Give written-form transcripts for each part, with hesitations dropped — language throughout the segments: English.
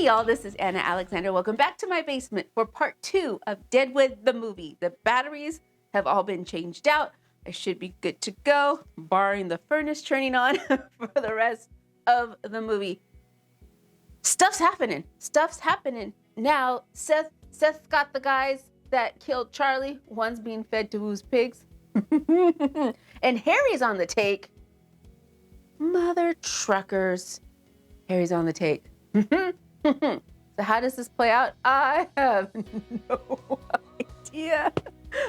Hey y'all, this is Anna Alexander. Welcome back to my basement for part 2 of Deadwood the movie. The batteries have all been changed out. I should be good to go, barring the furnace turning on for the rest of the movie. Stuff's happening. Now, Seth's got the guys that killed Charlie. One's being fed to whose pigs. And Harry's on the take. Mother truckers. Harry's on the take. So how does this play out? I have no idea,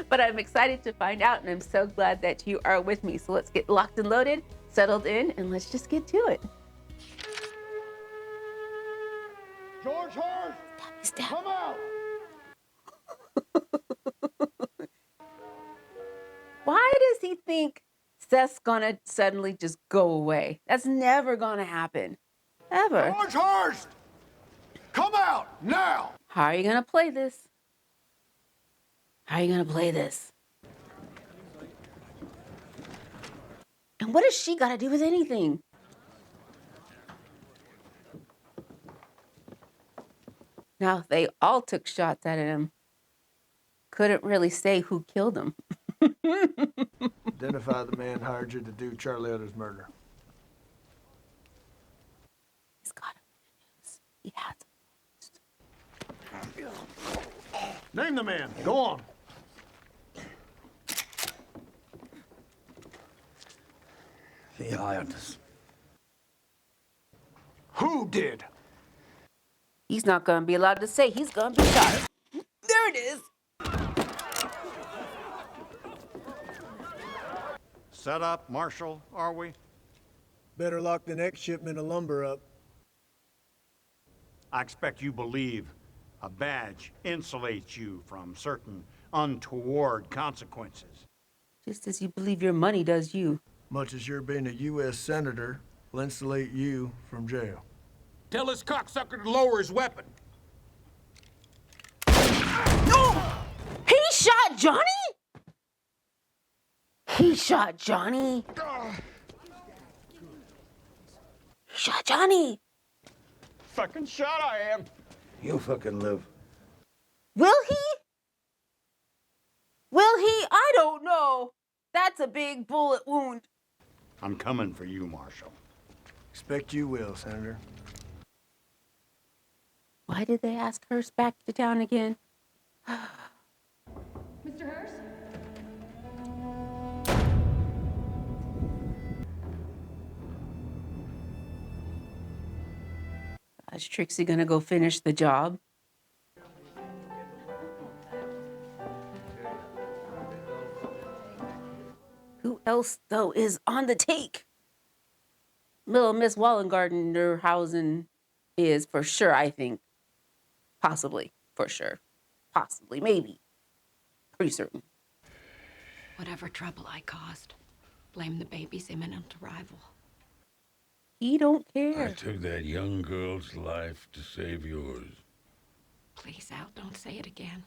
but I'm excited to find out, and I'm so glad that you are with me. So let's get locked and loaded, settled in, and let's just get to it. George Hart, come out! Why does he think Seth's gonna suddenly just go away? That's never gonna happen, ever. George Hurst! Come out, now! How are you gonna play this? And what does she gotta do with anything? Now, they all took shots at him. Couldn't really say who killed him. Identify the man hired you to do Charlie Utter's murder. He's got him in the news. He has him. Name the man. Go on. He hired us. Who did? He's not gonna be allowed to say. He's gonna be shot. There it is. Set up, Marshal, are we? Better lock the next shipment of lumber up. I expect you believe a badge insulates you from certain untoward consequences. Just as you believe your money does you. Much as your being a U.S. Senator will insulate you from jail. Tell this cocksucker to lower his weapon. No! He shot Johnny? He shot Johnny. Fucking shot I am. You fucking live. Will he? I don't know. That's a big bullet wound. I'm coming for you, Marshal. Expect you will, Senator. Why did they ask Hearst back to town again? Mr. Hearst? Is Trixie gonna go finish the job? Who else, though, is on the take? Little Miss Wallengardenhausen is for sure, I think. Possibly, for sure. Possibly, maybe. Pretty certain. Whatever trouble I caused, blame the baby's imminent arrival. He don't care. I took that young girl's life to save yours. Please, Al, don't say it again.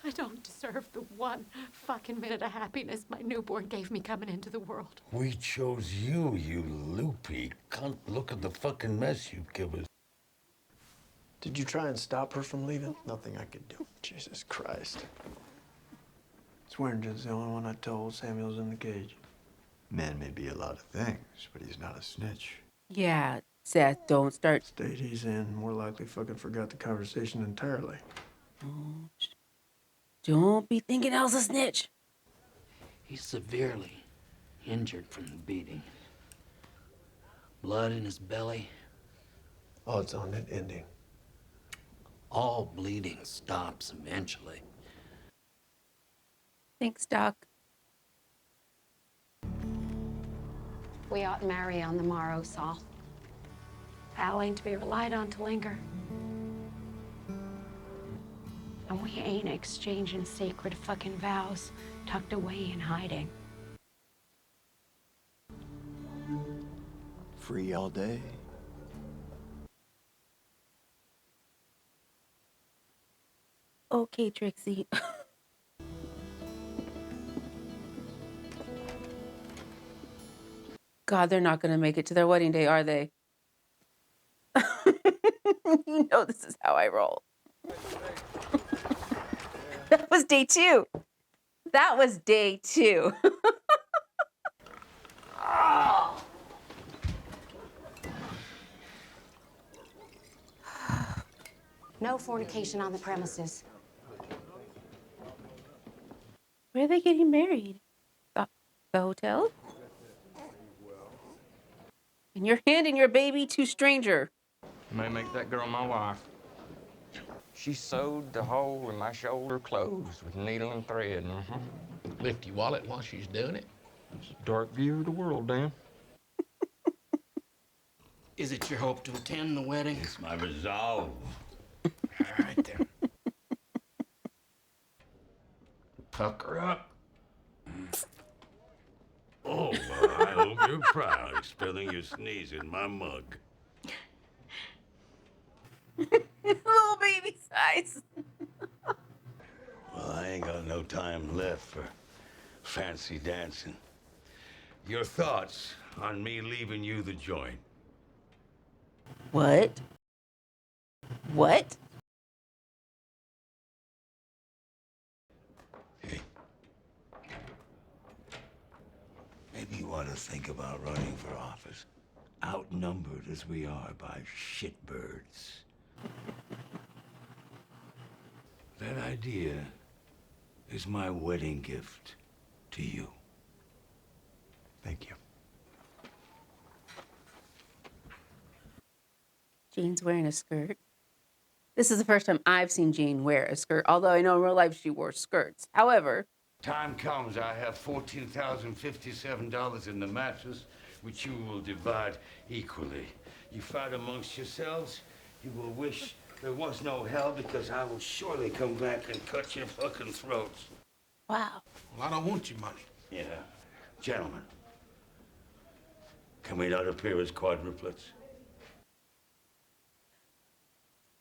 I don't deserve the one fucking minute of happiness my newborn gave me coming into the world. We chose you, you loopy cunt. Look at the fucking mess you give us. Did you try and stop her from leaving? Nothing I could do. Jesus Christ. Swearingen's the only one I told Samuel's in the cage. Man may be a lot of things, but he's not a snitch. Yeah, Seth, don't start. State he's in, more likely fucking forgot the conversation entirely. Don't be thinking Al's a snitch. He's severely injured from the beating. Blood in his belly. Odds on it ending. All bleeding stops eventually. Thanks, Doc. We ought marry on the morrow, Saul. Al ain't to be relied on to linger. And we ain't exchanging sacred fucking vows tucked away in hiding. Free all day. Okay, Trixie. God, they're not going to make it to their wedding day, are they? You know this is how I roll. That was day 2. That was day 2. No fornication on the premises. Where are they getting married? The hotel? And you're handing your baby to stranger. May make that girl my wife. She sewed the hole in my shoulder closed with needle and thread. Lift your wallet while she's doing it. It's a dark view of the world, Dan. Is it your hope to attend the wedding? It's my resolve. All right, then. Pucker up. Oh, well, I hope you're proud of spilling your sneeze in my mug. Little baby size. Well, I ain't got no time left for fancy dancing. Your thoughts on me leaving you the joint? What? What? Hey. Maybe you ought to think about running for office. Outnumbered as we are by shitbirds. That idea is my wedding gift to you. Thank you. Jane's wearing a skirt. This is the first time I've seen Jane wear a skirt, although I know in real life she wore skirts. However, Time comes, I have $14,057 in the mattress, which you will divide equally. You fight amongst yourselves, you will wish there was no hell, because I will surely come back and cut your fucking throats. wow. Well, I don't want your money. Yeah. Gentlemen, can we not appear as quadruplets?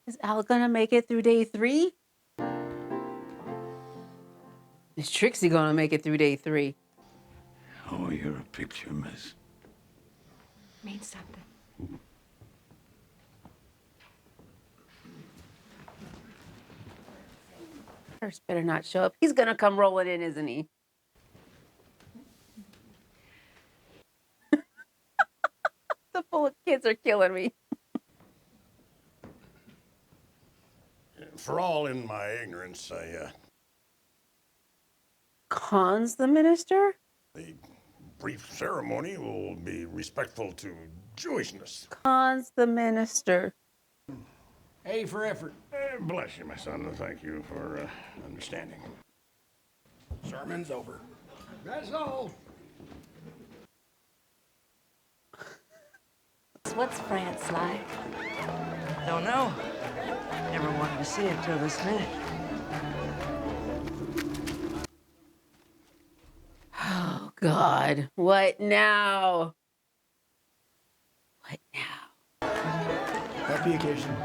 Is Al gonna make it through day 3? Is Trixie gonna make it through day 3? Oh, you're a picture, miss. Means something. Hurst better not show up. He's gonna come rolling in, isn't he? The full of kids are killing me. For all in my ignorance, Cons the minister? the brief ceremony will be respectful to Jewishness. Cons the minister. A for effort. Bless you, my son. Thank you for understanding. Sermon's over. That's all. What's France like? Don't know. Never wanted to see it till this minute. Oh, God. What now? What now? Happy occasion.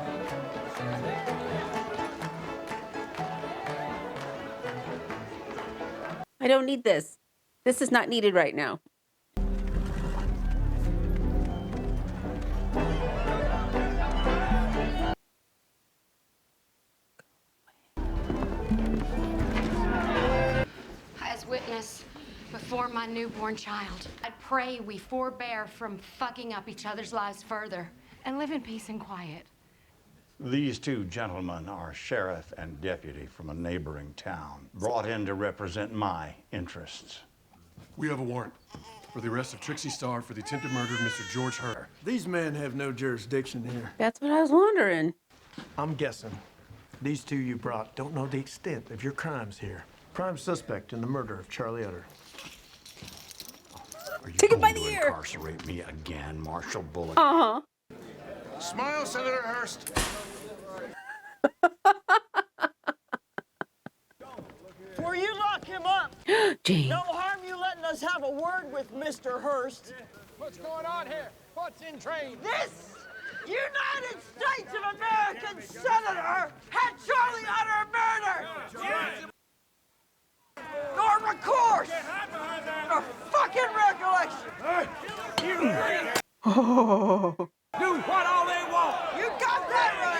I don't need this. This is not needed right now. As witness before my newborn child, I pray we forbear from fucking up each other's lives further and live in peace and quiet. These two gentlemen are sheriff and deputy from a neighboring town, brought in to represent my interests. We have a warrant for the arrest of Trixie Starr for the attempted murder of Mr. George Hurd. These men have no jurisdiction here. That's what I was wondering. I'm guessing these two you brought don't know the extent of your crimes here. Prime suspect in the murder of Charlie Utter. Are you Take it by going the to ear. incarcerate me again, Marshal Bullock? Uh-huh. Smile, Senator Hurst. Before you lock him up, Jane. no harm you letting us have a word with Mr. Hurst. What's going on here? What's in train? This United States of American senator had Charlie Utter murdered. Nor recourse, nor fucking recollection. Oh. Do what all they want. You got that right.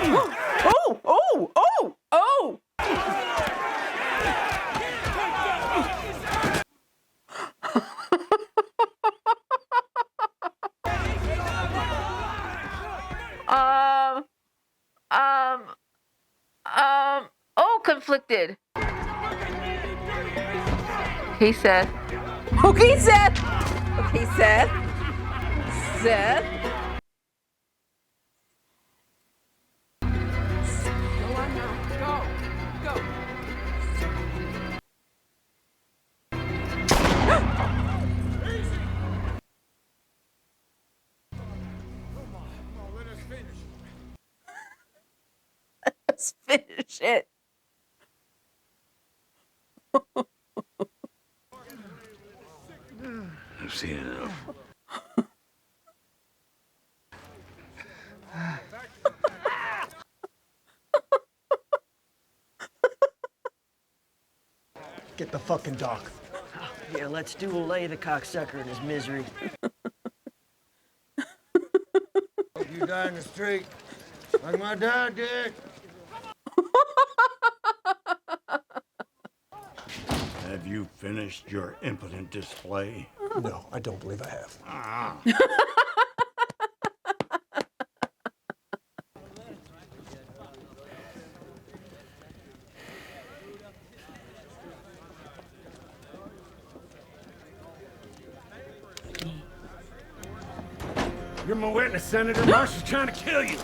Oh, oh, oh, oh! um, um, oh, conflicted. Okay, Seth. Okay, Seth. Okay, Seth. Seth. Let's finish it. I've seen enough. Get the fucking doc. Here, let's dual lay the cocksucker in his misery. Hope you die in the street, like my dad did. Have you finished your impotent display? No, I don't believe I have. You're my witness, Senator. Marshall's trying to kill you.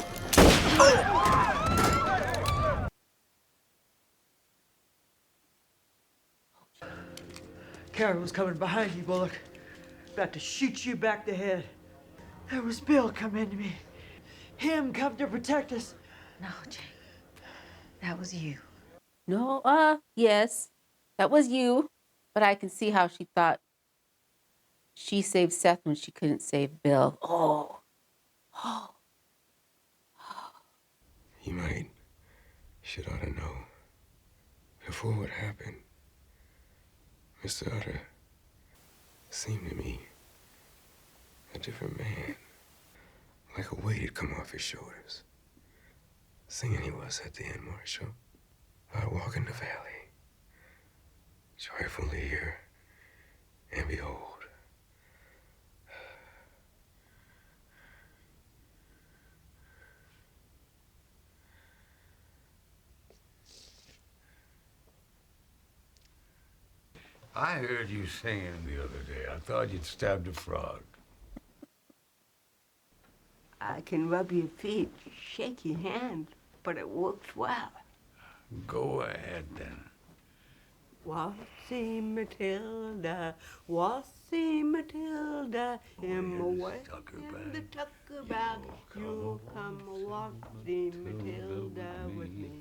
Karen was coming behind you, Bullock. About to shoot you back the head. There was Bill coming to me. Him come to protect us. No, Jake. That was you. No, yes, that was you. But I can see how she thought she saved Seth when she couldn't save Bill. Oh. Oh. You should ought to know. Before what happened, Mr. Utter seemed to me a different man. Like a weight had come off his shoulders. Singing he was at the end, Marshall. I'd walk in the valley, joyfully hear, and behold. I heard you singing the other day. I thought you'd stabbed a frog. I can rub your feet, shake your hand, but it works well. Go ahead, then. Waltzy Matilda, waltzy Matilda, in my way in the tucker bag. You come waltzy Matilda with me.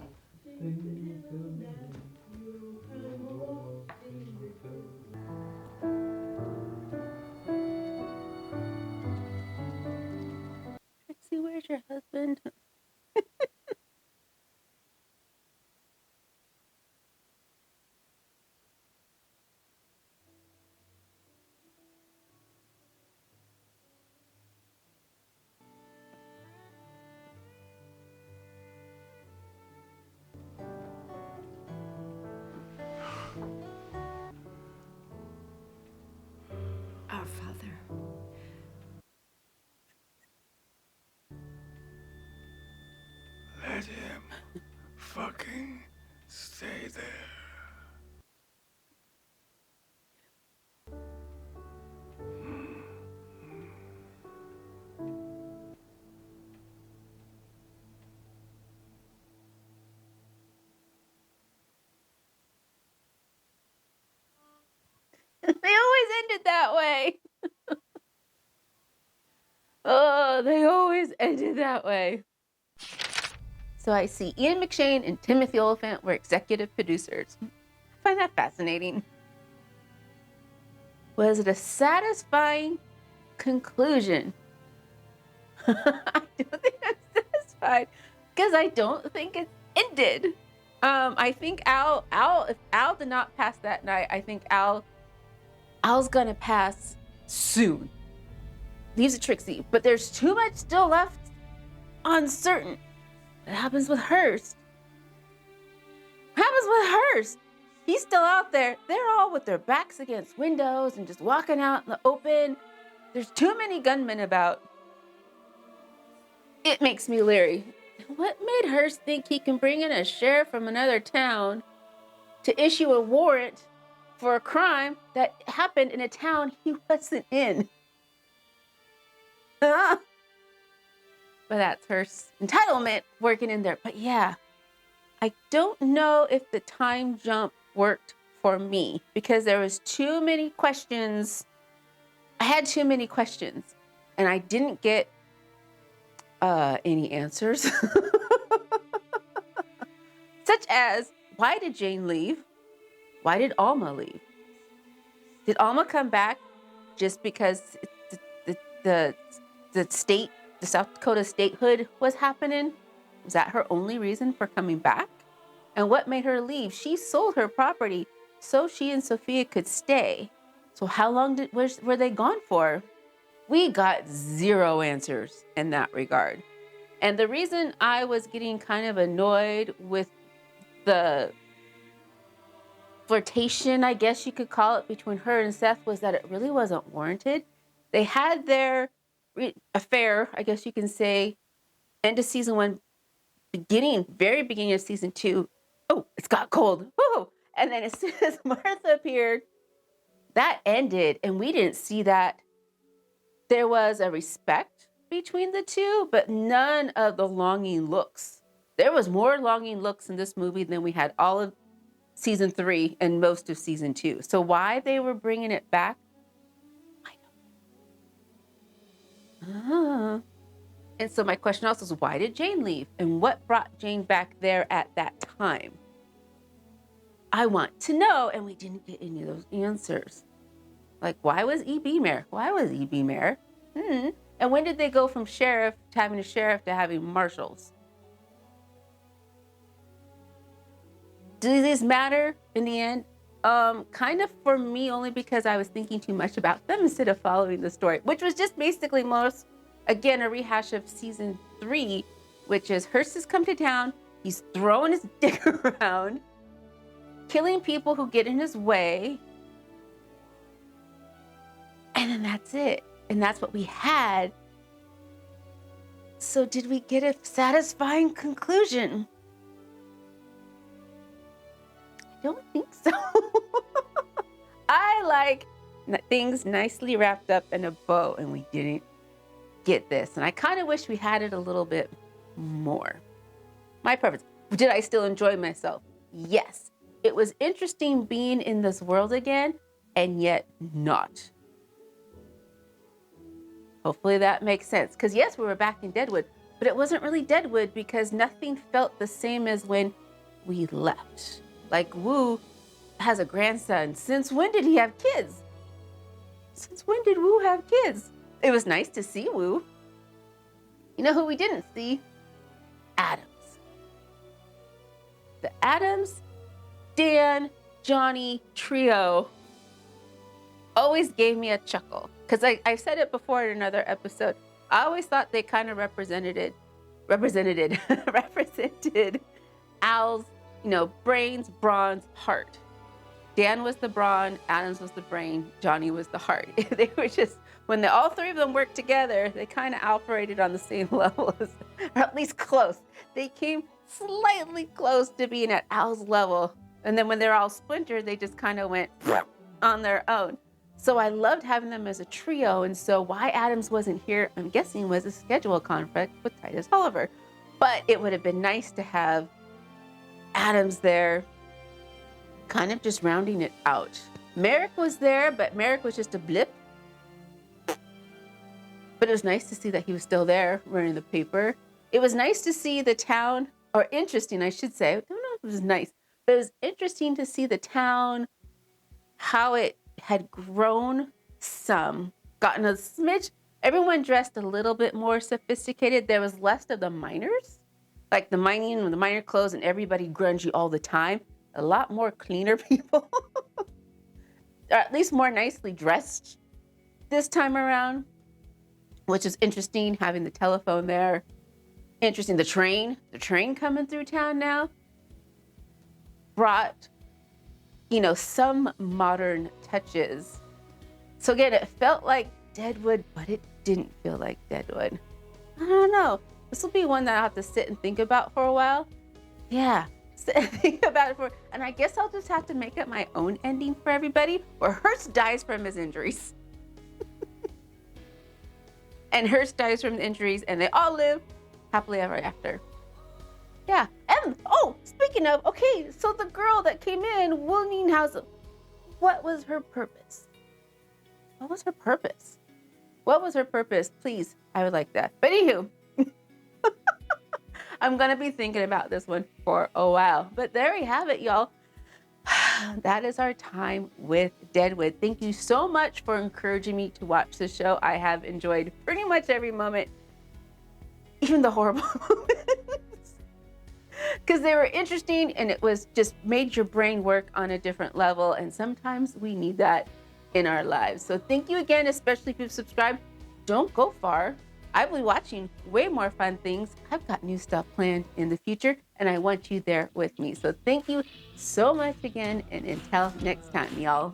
Trixie, where's your husband? Our Father. Let him fucking stay there. They always ended that way. Oh, they always ended that way. So I see Ian McShane and Timothy Oliphant were executive producers. I find that fascinating. Was it a satisfying conclusion? I don't think I'm satisfied because I don't think it's ended. I think if Al did not pass that night, I think Al's gonna pass soon. Leaves it Trixie, but there's too much still left uncertain. What happens with Hearst? What happens with Hearst? He's still out there. They're all with their backs against windows and just walking out in the open. There's too many gunmen about. It makes me leery. What made Hearst think he can bring in a sheriff from another town to issue a warrant for a crime that happened in a town he wasn't in? But that's Hearst's entitlement working in there. But yeah, I don't know if the time jump worked for me because there was too many questions. I had too many questions and I didn't get any answers. Such as, why did Jane leave? Why did Alma leave? Did Alma come back just because the state, the South Dakota statehood was happening? Was that her only reason for coming back? And what made her leave? She sold her property so she and Sophia could stay. So how long were they gone for? We got zero answers in that regard. And the reason I was getting kind of annoyed with the flirtation, I guess you could call it, between her and Seth was that it really wasn't warranted. They had their affair, I guess you can say, end of season 1, very beginning of season 2. Oh, it's got cold. Woo! And then as soon as Martha appeared, that ended, and we didn't see that. There was a respect between the two, but none of the longing looks. There was more longing looks in this movie than we had all of season 3 and most of season 2. So why they were bringing it back, I don't know. And so my question also is, why did Jane leave? And what brought Jane back there at that time? I want to know, and we didn't get any of those answers. Like, why was E.B. mayor? Why was E.B. mayor? And when did they go from sheriff to having a sheriff to having marshals? Do these matter in the end? Kind of for me, only because I was thinking too much about them instead of following the story, which was just basically again, a rehash of season 3, which is Hearst has come to town. He's throwing his dick around, killing people who get in his way. And then that's it. And that's what we had. So did we get a satisfying conclusion? I don't think so. I like things nicely wrapped up in a bow, and we didn't get this. And I kind of wish we had it a little bit more. My preference. Did I still enjoy myself? Yes. It was interesting being in this world again, and yet not. Hopefully that makes sense. Because yes, we were back in Deadwood, but it wasn't really Deadwood because nothing felt the same as when we left. Like Wu has a grandson. Since when did he have kids? Since when did Wu have kids? It was nice to see Wu. You know who we didn't see? Adams. The Adams, Dan, Johnny trio always gave me a chuckle. Because I've said it before in another episode. I always thought they kind of represented Al's, brains, brawns, heart. Dan was the brawn, Adams was the brain, Johnny was the heart. They were just, when all three of them worked together, they kind of operated on the same level, or at least close. They came slightly close to being at Al's level. And then when they're all splintered, they just kind of went on their own. So I loved having them as a trio. And so why Adams wasn't here, I'm guessing, was a schedule conflict with Titus Oliver. But it would have been nice to have Adams there, kind of just rounding it out. Merrick was there, but Merrick was just a blip. But it was nice to see that he was still there running the paper. It was nice to see the town, or interesting, I should say. I don't know if it was nice, but it was interesting to see the town, how it had grown some, gotten a smidge. Everyone dressed a little bit more sophisticated. There was less of the miners, like the mining and the miner clothes and everybody grungy all the time. A lot more cleaner people, or at least more nicely dressed this time around, which is interesting, having the telephone there. Interesting. The train coming through town now brought, some modern touches. So again, it felt like Deadwood, but it didn't feel like Deadwood. I don't know. This will be one that I'll have to sit and think about for a while. Yeah, sit and think about it and I guess I'll just have to make up my own ending for everybody, where Hearst dies from his injuries. And Hearst dies from the injuries, and they all live happily ever after. Yeah, and speaking of, okay, so the girl that came in, Wilninghausen, what was her purpose? What was her purpose? What was her purpose? Please, I would like that. But anywho, I'm gonna be thinking about this one for a while. But there we have it, y'all. That is our time with Deadwood. Thank you so much for encouraging me to watch the show. I have enjoyed pretty much every moment, even the horrible moments, because they were interesting and it was just made your brain work on a different level. And sometimes we need that in our lives. So thank you again, especially if you've subscribed. Don't go far. I will be watching way more fun things. I've got new stuff planned in the future, and I want you there with me. So thank you so much again, and until next time, y'all.